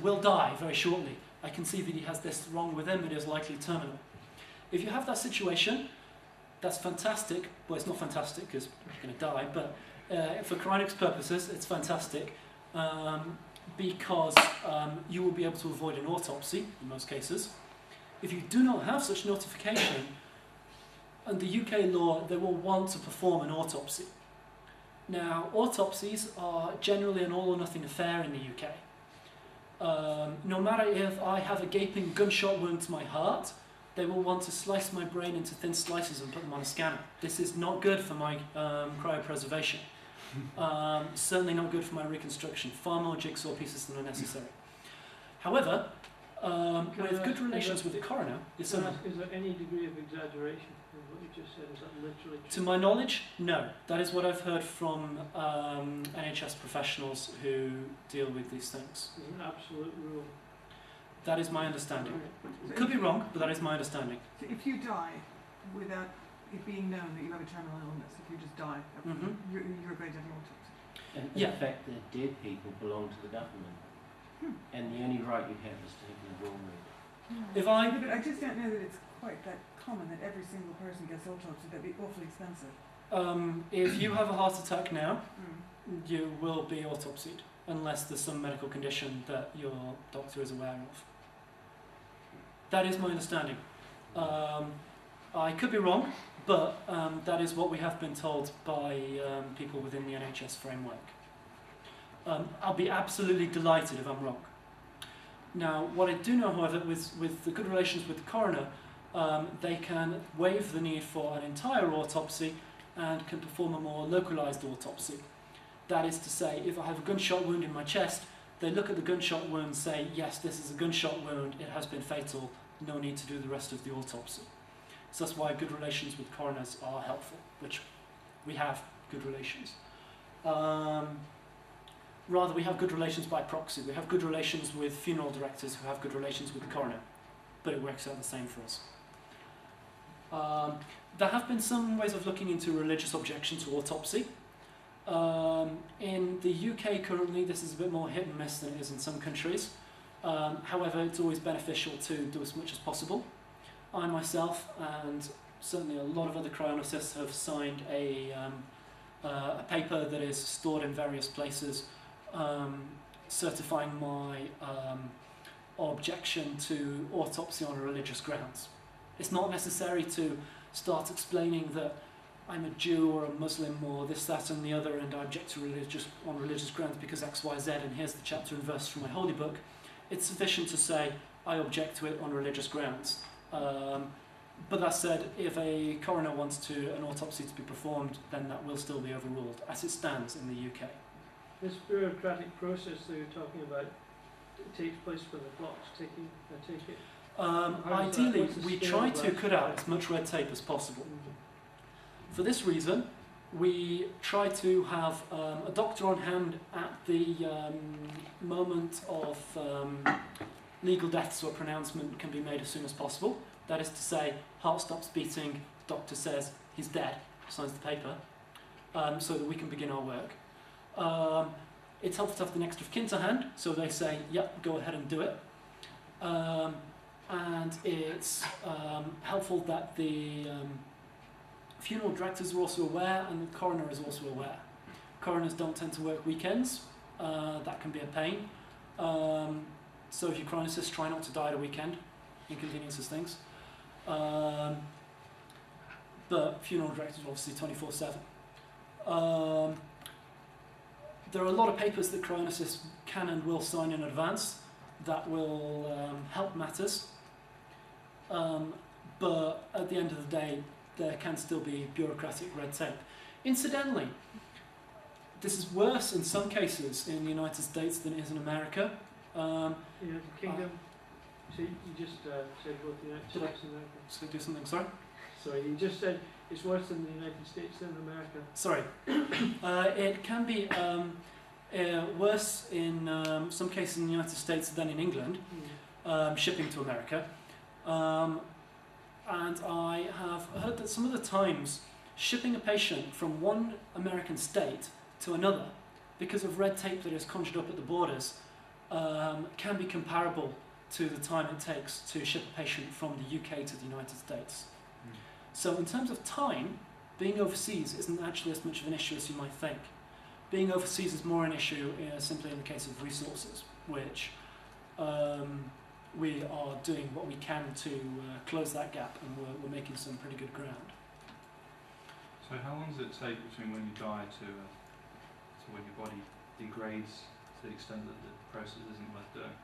patient will die very shortly. I can see that he has this wrong with him, it is likely terminal. If you have that situation, that's fantastic. Well, it's not fantastic because you're going to die, but for cryonics purposes, it's fantastic because you will be able to avoid an autopsy in most cases. If you do not have such notification, under UK law, they will want to perform an autopsy. Now, autopsies are generally an all or nothing affair in the UK. No matter if I have a gaping gunshot wound to my heart, they will want to slice my brain into thin slices and put them on a scanner. This is not good for my cryopreservation. Certainly not good for my reconstruction. Far more jigsaw pieces than are necessary. However, with good relations with the coroner, is there any degree of exaggeration in what you just said? Is that literally true? To my knowledge, no. That is what I've heard from NHS professionals who deal with these things. It's an absolute rule. That is my understanding. So Could be wrong, but that is my understanding. So if you die without it being known that you have a terminal illness, if you just die, you're going to have an autopsy. And in fact, the dead people belong to the government. And the only right you have is to have the wrong route. If I... But I just don't know that it's quite that common that every single person gets autopsy. That'd be awfully expensive. If you have a heart attack now, you will be autopsied, unless there's some medical condition that your doctor is aware of. That is my understanding. I could be wrong, but that is what we have been told by people within the NHS framework. I'll be absolutely delighted if I'm wrong. Now, what I do know, however, with the good relations with the coroner, they can waive the need for an entire autopsy and can perform a more localised autopsy. That is to say, if I have a gunshot wound in my chest, they look at the gunshot wound and say, yes, this is a gunshot wound, it has been fatal, no need to do the rest of the autopsy. So that's why good relations with coroners are helpful, which we have good relations. Rather, we have good relations by proxy. We have good relations with funeral directors who have good relations with the coroner, but it works out the same for us. There have been some ways of looking into religious objection to autopsy. In the UK currently, this is a bit more hit and miss than it is in some countries. However, it's always beneficial to do as much as possible. I myself, and certainly a lot of other cryonicists, have signed a paper that is stored in various places certifying my objection to autopsy on religious grounds. It's not necessary to start explaining that I'm a Jew or a Muslim or this, that and the other and I object to on religious grounds because X, Y, Z and here's the chapter and verse from my holy book. It's sufficient to say I object to it on religious grounds. But that said, if a coroner wants an autopsy to be performed, then that will still be overruled, as it stands in the UK. This bureaucratic process that you're talking about takes place when the clock's ticking, I take it? Ideally, we try to cut out as much red tape as possible. For this reason, we try to have a doctor on hand at the moment of legal death, so a pronouncement can be made as soon as possible. That is to say, heart stops beating, doctor says he's dead, signs the paper, so that we can begin our work. It's helpful to have the next of kin to hand, so they say, yep, go ahead and do it. And it's helpful that the funeral directors are also aware and the coroner is also aware. Coroners don't tend to work weekends, that can be a pain. So if you're chronicists, try not to die at a weekend, inconveniences things. But funeral directors are obviously 24/7. There are a lot of papers that chronicists can and will sign in advance that will help matters. But at the end of the day, there can still be bureaucratic red tape. Incidentally, this is worse in some cases in the United States than it is in America. United Kingdom. So you just said both the United States and America. So do something, sorry? Sorry, you just said it's worse in the United States than America. Sorry. It can be worse in some cases in the United States than in England, shipping to America. And I have heard that some of the times shipping a patient from one American state to another because of red tape that is conjured up at the borders can be comparable to the time it takes to ship a patient from the UK to the United States. So in terms of time, being overseas isn't actually as much of an issue as you might think. Being overseas is more an issue simply in the case of resources, which we are doing what we can to close that gap, and we're making some pretty good ground. So how long does it take between when you die to when your body degrades to the extent that the process isn't worth doing?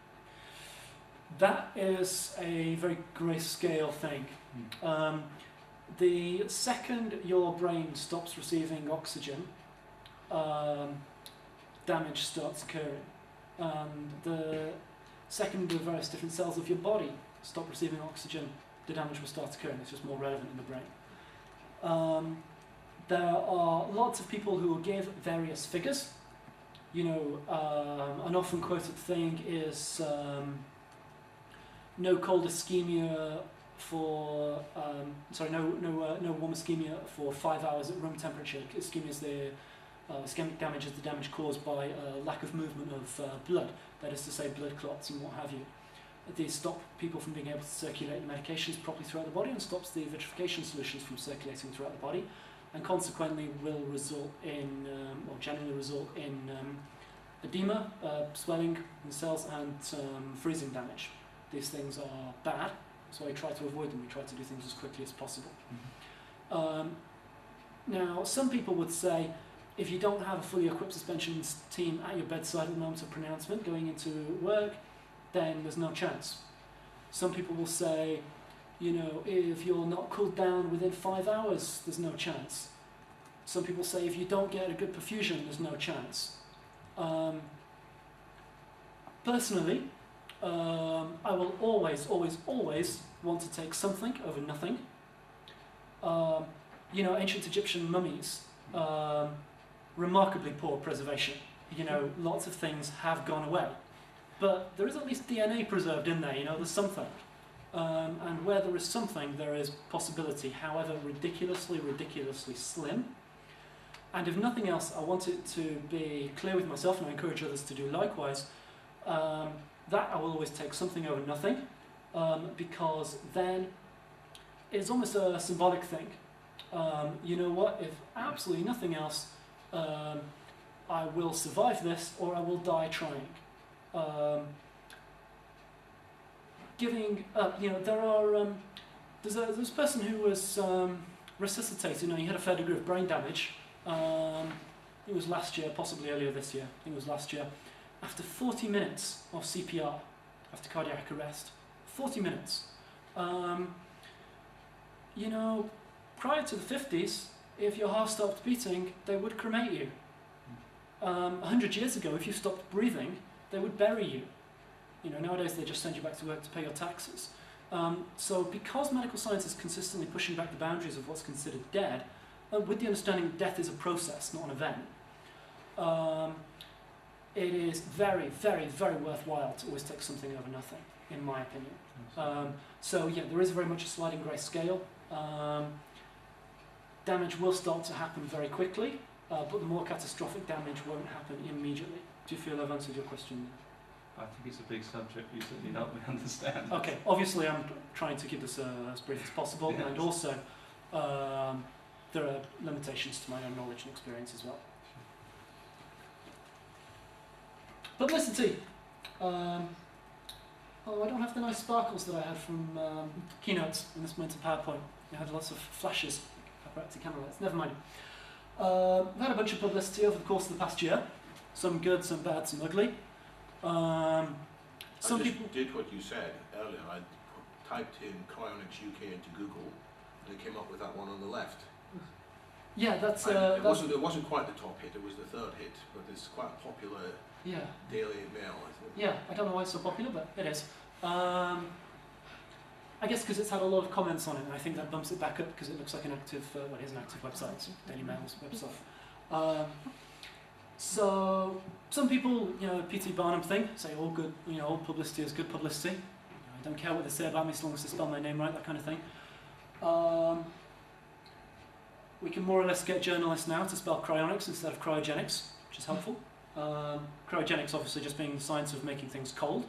That is a very grayscale thing. The second your brain stops receiving oxygen, damage starts occurring. And the second the various different cells of your body stop receiving oxygen, the damage will start occurring. It's just more relevant in the brain. There are lots of people who will give various figures. You know, an often quoted thing is no cold ischemia for no warm ischemia for 5 hours at room temperature. Ischemia is the ischemic damage is the damage caused by lack of movement of blood. That is to say, blood clots and what have you. These stop people from being able to circulate the medications properly throughout the body and stops the vitrification solutions from circulating throughout the body, and consequently will result in, or generally result in edema, swelling in the cells, and freezing damage. These things are bad, so I try to avoid them. We try to do things as quickly as possible. Now, some people would say, if you don't have a fully equipped suspensions team at your bedside at the moment of pronouncement going into work, then there's no chance. Some people will say, you know, if you're not cooled down within 5 hours, there's no chance. Some people say if you don't get a good perfusion, there's no chance. Personally, I will always want to take something over nothing. You know, ancient Egyptian mummies, remarkably poor preservation. You know, lots of things have gone away. But there is at least DNA preserved in there, you know, there's something. And where there is something, there is possibility, however ridiculously slim. And if nothing else, I want it to be clear with myself, and I encourage others to do likewise, that I will always take something over nothing, because then it's almost a symbolic thing. You know what, if absolutely nothing else, I will survive this, or I will die trying. Giving up, you know, there are, there's a person who was resuscitated, you know, he had a fair degree of brain damage. It was last year, possibly earlier this year, I think it was last year. After 40 minutes of CPR, after cardiac arrest, 40 minutes. You know, prior to the 50s, if your heart stopped beating, they would cremate you. 100 years ago, if you stopped breathing, they would bury you. You know, nowadays they just send you back to work to pay your taxes. So because medical science is consistently pushing back the boundaries of what's considered dead, with the understanding death is a process, not an event, it is very worthwhile to always take something over nothing, in my opinion. So yeah, there is very much a sliding grey scale. Damage will start to happen very quickly, but the more catastrophic damage won't happen immediately. Do you feel I've answered your question? I think it's a big subject. You certainly help me understand. Okay, obviously I'm trying to keep this as brief as possible, Yes. and also there are limitations to my own knowledge and experience as well. Publicity. Oh, I don't have the nice sparkles that I had from keynotes in this moment of PowerPoint. I had lots of flashes, paparazzi camera lights. Never mind. I've had a bunch of publicity over the course of the past year. Some good, some bad, some ugly. Some people did what you said earlier. I typed in Cryonics UK into Google, and it came up with that one on the left. Yeah, that's. It wasn't quite the top hit. It was the third hit, but it's quite a popular Daily Mail, I think. Yeah, I don't know why it's so popular, but it is. I guess because it's had a lot of comments on it, and I think that bumps it back up because it looks like an active. Well, it is an active website. It's Daily Mail's website. So some people, you know, P.T. Barnum thing, say all good, you know, all publicity is good publicity. I don't care what they say about me as long as they spell my name right, that kind of thing. We can more or less get journalists now to spell cryonics instead of cryogenics, which is helpful. Cryogenics obviously just being the science of making things cold.